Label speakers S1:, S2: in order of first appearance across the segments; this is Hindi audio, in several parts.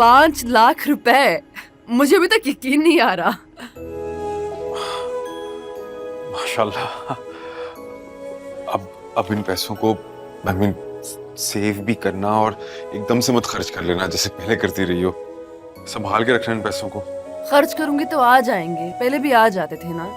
S1: 5 लाख रुपए, मुझे अभी तक यकीन नहीं आ रहा।
S2: माशाल्लाह। अब इन पैसों को सेव भी करना और एकदम से मत खर्च कर लेना जैसे पहले करती रही हो। संभाल के रखना इन पैसों को।
S1: खर्च करूंगी तो आ जाएंगे, पहले भी आ जाते थे ना।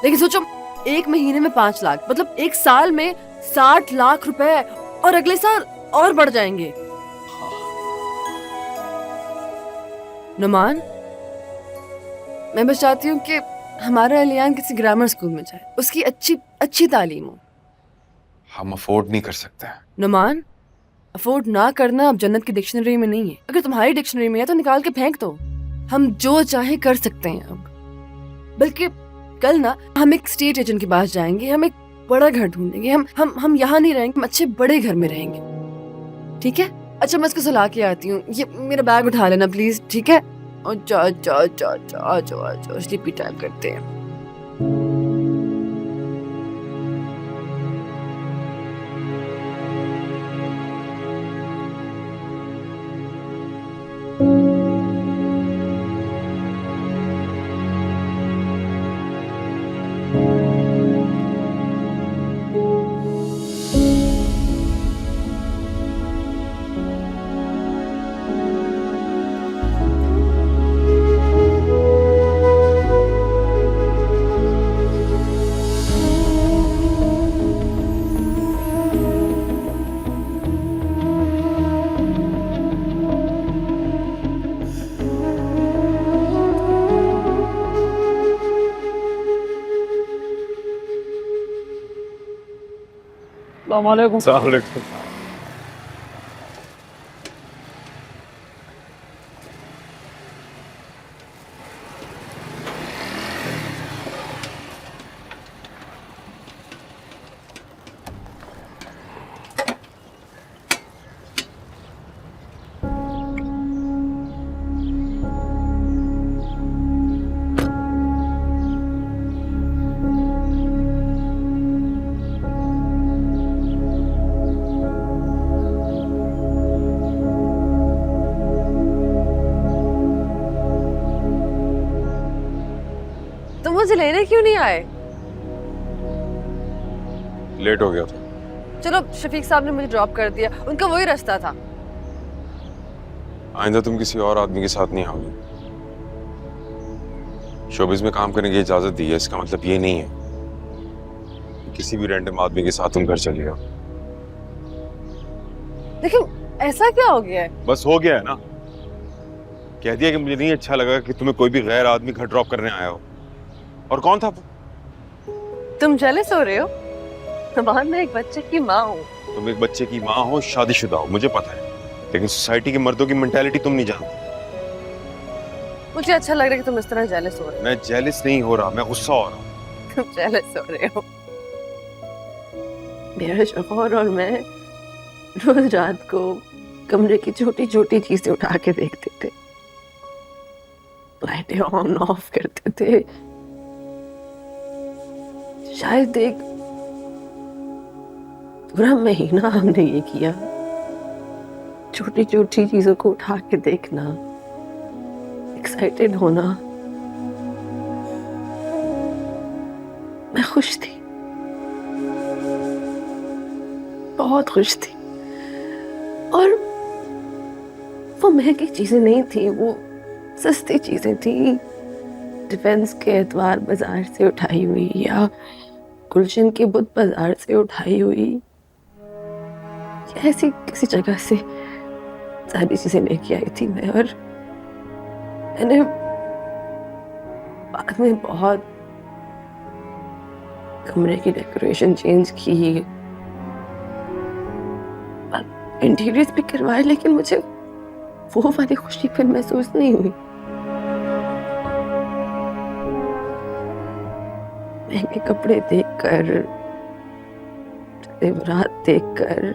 S1: लेकिन सोचो, 1 महीने में 5 लाख, मतलब 1 साल में 60 लाख रुपए, और अगले साल और बढ़ जाएंगे। नुमान, मैं बस चाहती हूँ कि हमारा अलियान किसी ग्रामर स्कूल में जाए, उसकी अच्छी अच्छी तालीम हो।
S2: हम अफोर्ड नहीं कर सकते।
S1: नुमान, अफोर्ड ना करना अब जन्नत की डिक्शनरी में नहीं है। अगर तुम्हारी डिक्शनरी में है तो निकाल के फेंक दो। हम जो चाहे कर सकते हैं अब। बल्कि कल ना हम एक स्टेट एजेंट के पास जाएंगे, हम एक बड़ा घर ढूंढेंगे। हम यहाँ नहीं रहेंगे, हम अच्छे बड़े घर में रहेंगे। ठीक है? अच्छा, मैं इसको सुला के आती हूँ। ये मेरा बैग उठा लेना प्लीज, ठीक है? और जा जा जा जा जा जा स्लीपी टाइम करते हैं।
S3: अस्सलाम वालेकुम।
S2: अस्सलाम वालेकुम।
S1: तुम मुझे लेने क्यों नहीं आए?
S2: लेट हो गया था।
S1: चलो, शफीक साहब ने मुझे ड्रॉप कर दिया, उनका वही रास्ता था।
S2: आइंदा तुम किसी और आदमी के साथ नहीं आओगे। शोबिज में काम करने की इजाजत दी है, इसका मतलब ये नहीं है कि किसी भी रैंडम आदमी के साथ तुम घर चले जाओ।
S1: लेकिन ऐसा क्या हो गया है?
S2: बस हो गया है ना। कह दिया कि मुझे नहीं अच्छा लगा कि तुम्हें कोई भी गैर आदमी घर ड्रॉप करने आया हो। और कौन था वो?
S1: तुम जेलस हो रहे हो? नुमान, मैं एक बच्चे की माँ हूँ।
S2: तुम एक बच्चे की माँ हो, शादीशुदा हो, मुझे पता है, लेकिन सोसाइटी के मर्दों की मेंटालिटी तुम नहीं जानती।
S1: मुझे अच्छा लग रहा है कि तुम इस तरह जेलस हो रहे हो।
S2: मैं जेलस नहीं हो रहा, मैं गुस्सा हो रहा हूँ।
S1: तुम जेलस हो रहे हो। मेरा शौहर और मैं रोज रात को कमरे की छोटी छोटी चीजें उठा के देखते थे, लाइटें ऑन ऑफ करते थे। शायद एक पूरा महीना हमने ये किया, छोटी छोटी चीजों को उठा के देखना, एक्साइटेड होना। मैं खुश थी, बहुत खुश थी। और वो महंगी चीजें नहीं थी, वो सस्ती चीजें थी। डिफेंस के एतवार बाजार से उठाई हुई या गुलशन के बुत बाजार से उठाई हुई, ऐसी किसी जगह से सारी चीजें लेके आई थी मैं। और मैंने बाद में बहुत कमरे की डेकोरेशन चेंज की, इंटीरियर्स भी करवाए, लेकिन मुझे वो वाली खुशी फिर महसूस नहीं हुई। महंगे कपड़े देखकर, जेवरात देखकर,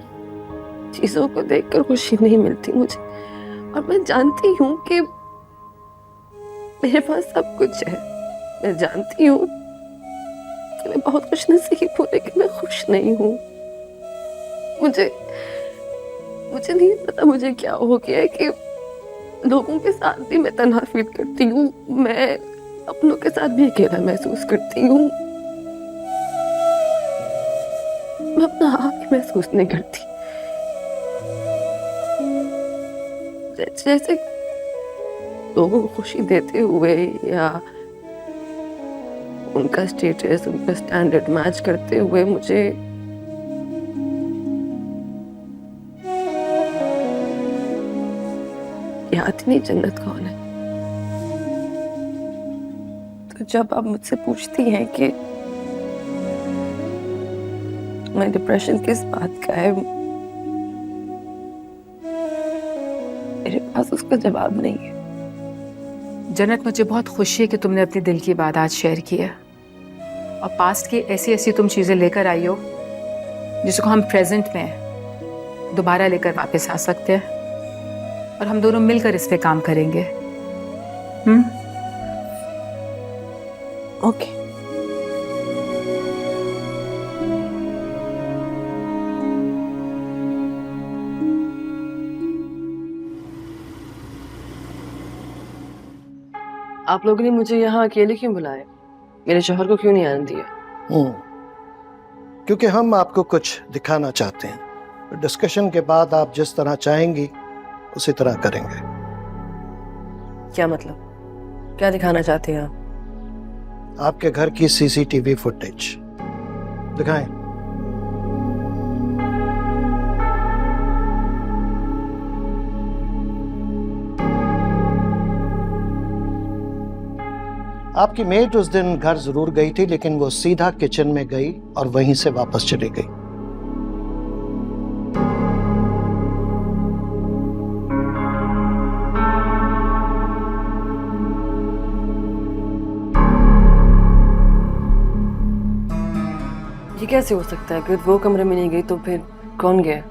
S1: चीजों को देखकर खुशी नहीं मिलती मुझे। और मैं जानती हूँ कि मेरे पास सब कुछ है, मैं जानती हूँ कि मैं बहुत खुश नसीब हूँ, लेकिन मैं खुश नहीं हूँ। मुझे नहीं पता मुझे क्या हो गया कि लोगों के साथ भी मैं तन्हा फील करती हूँ, मैं अपनों के साथ भी अकेला महसूस करती हूँ। मैं अपना आप ही महसूस नहीं करती। जैसे लोगों को खुशी देते हुए या उनका स्टेटस, उनका स्टैंडर्ड मैच करते हुए मुझे याद नहीं जन्नत कौन है। तो जब आप मुझसे पूछती हैं कि मैं डिप्रेशन किस बात का है, मेरे पास उसका जवाब नहीं है।
S4: जन्नत, मुझे बहुत खुशी है कि तुमने अपने दिल की बात आज शेयर की है और पास्ट की ऐसी ऐसी तुम चीज़ें लेकर आई हो जिसको हम प्रेजेंट में दोबारा लेकर वापस आ सकते हैं और हम दोनों मिलकर इस पे काम करेंगे।
S1: ओके। आप लोगों ने मुझे यहाँ अकेले क्यों बुलाया? मेरे शौहर को क्यों नहीं आने दिया?
S5: क्योंकि हम आपको कुछ दिखाना चाहते हैं। डिस्कशन के बाद आप जिस तरह चाहेंगी उसी तरह करेंगे।
S1: क्या मतलब? क्या दिखाना चाहते हैं आप?
S5: आपके घर की सीसीटीवी फुटेज दिखाएं। आपकी मेट उस दिन घर जरूर गई थी, लेकिन वो सीधा किचन में गई और वहीं से वापस चली गई।
S1: ये कैसे हो सकता है? अगर वो कमरे में नहीं गई तो फिर कौन गया?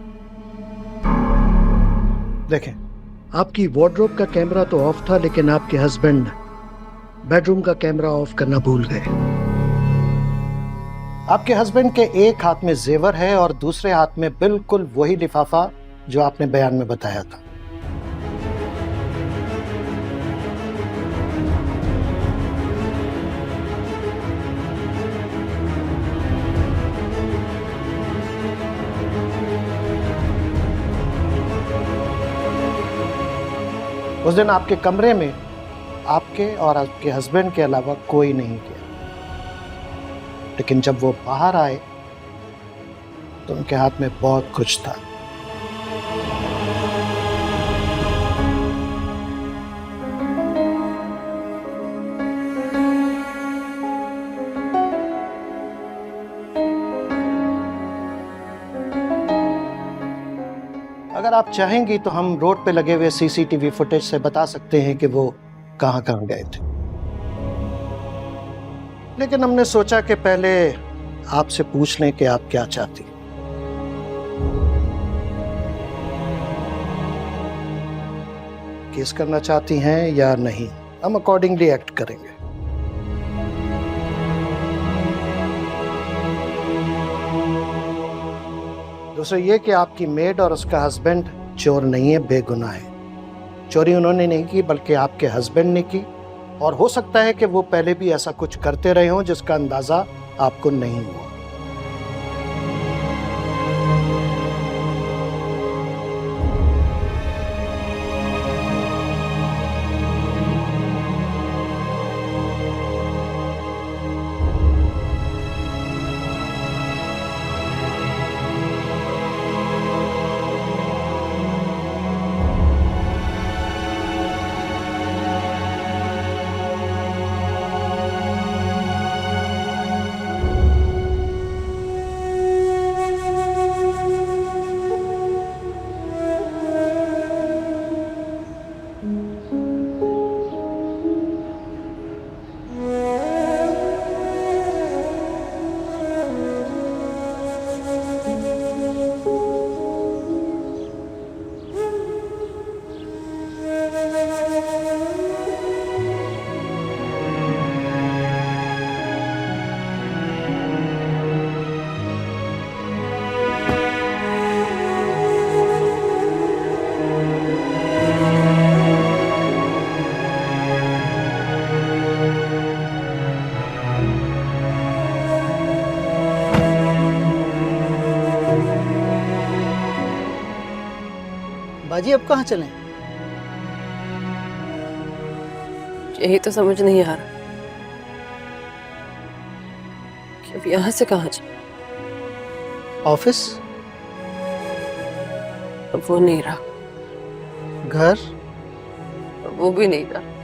S5: देखें, आपकी वार्डरोब का कैमरा तो ऑफ था, लेकिन आपके हस्बैंड बेडरूम का कैमरा ऑफ करना भूल गए। आपके हस्बैंड के एक हाथ में जेवर है और दूसरे हाथ में बिल्कुल वही लिफाफा जो आपने बयान में बताया था। उस दिन आपके कमरे में आपके और आपके हस्बैंड के अलावा कोई नहीं गया, लेकिन जब वो बाहर आए तो उनके हाथ में बहुत कुछ था। अगर आप चाहेंगी तो हम रोड पे लगे हुए सीसीटीवी फुटेज से बता सकते हैं कि वो कहां कहां गए थे, लेकिन हमने सोचा कि पहले आपसे पूछ लें कि आप क्या चाहती हैं। केस करना चाहती हैं या नहीं, हम अकॉर्डिंगली एक्ट करेंगे। दूसरा ये कि आपकी मेड और उसका हस्बैंड चोर नहीं है, बेगुनाह है। चोरी उन्होंने नहीं की बल्कि आपके हस्बैंड ने की, और हो सकता है कि वो पहले भी ऐसा कुछ करते रहे हों जिसका अंदाजा आपको नहीं हुआ।
S3: जी अब कहाँ चलें?
S1: यही तो समझ नहीं आ रहा कि अब यहाँ से कहाँ जाए।
S3: ऑफिस?
S1: अब वो नहीं रहा,
S3: घर?
S1: वो भी नहीं रहा।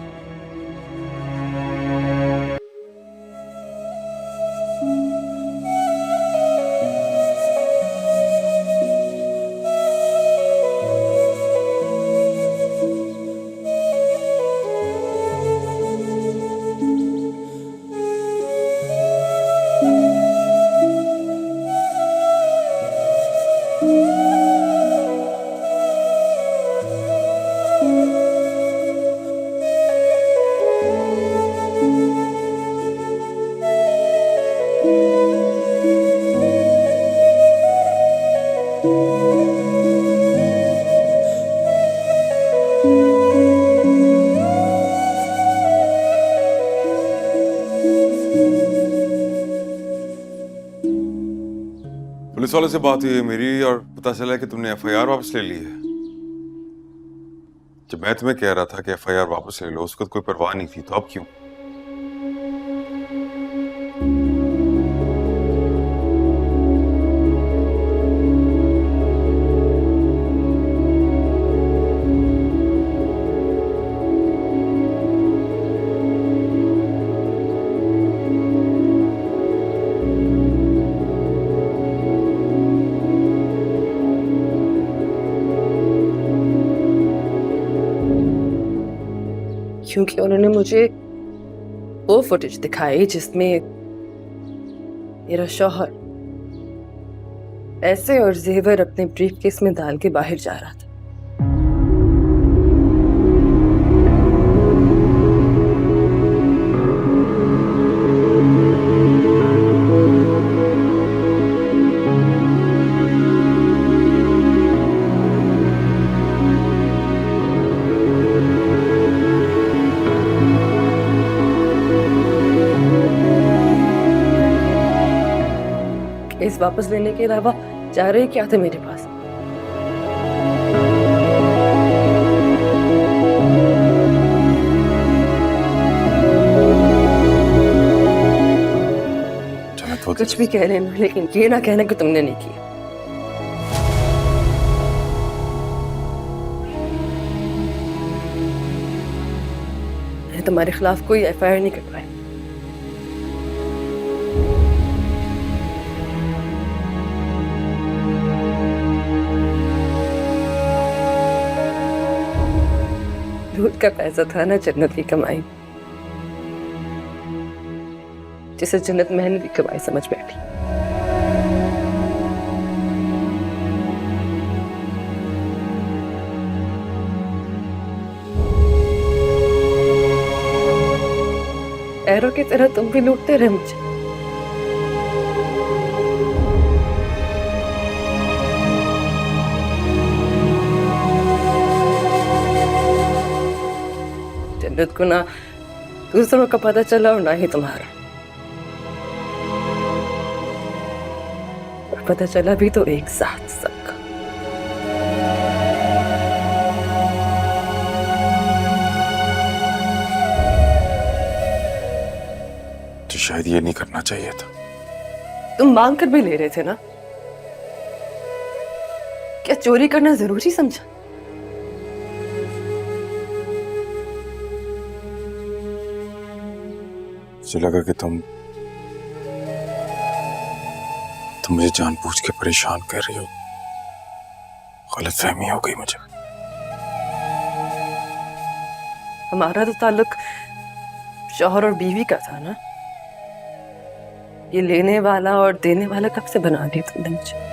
S2: पुलिस वाले से बात हुई है मेरी और पता चला कि तुमने एफआईआर वापस ले ली है। जब मैं तुम्हें कह रहा था कि एफआईआर वापस ले लो, उसको तो कोई परवाह नहीं थी, तो अब क्यों?
S1: क्योंकि उन्होंने मुझे वो फुटेज दिखाई जिसमें मेरा शौहर पैसे और जेवर अपने ब्रीफकेस में डाल के बाहर जा रहा था। केस वापस लेने के अलावा जा रहे क्या थे मेरे पास? कुछ भी कह लेना, लेकिन ये ना कहना कि तुमने नहीं किया। मैंने तुम्हारे खिलाफ कोई एफआईआर नहीं करवाई। दूध का पैसा था ना जन्नत की कमाई, जिसे जन्नत मैंने भी कमाई समझ बैठी। पैरों की तरह तुम भी लूटते रहे मुझे। जन्नत को ना दूसरों का पता चला और ना ही तुम्हारा, और पता चला भी तो एक साथ सबका।
S2: तो शायद ये नहीं करना चाहिए था।
S1: तुम मांग कर भी ले रहे थे ना? क्या चोरी करना जरूरी समझा?
S2: मुझे लगा कि तुम मुझे जानबूझ के परेशान कर रही हो। गलतफहमी हो गई मुझे।
S1: हमारा तो ताल्लुक शौहर और बीवी का था ना। ये लेने वाला और देने वाला कब से बना दिया तुमने मुझे?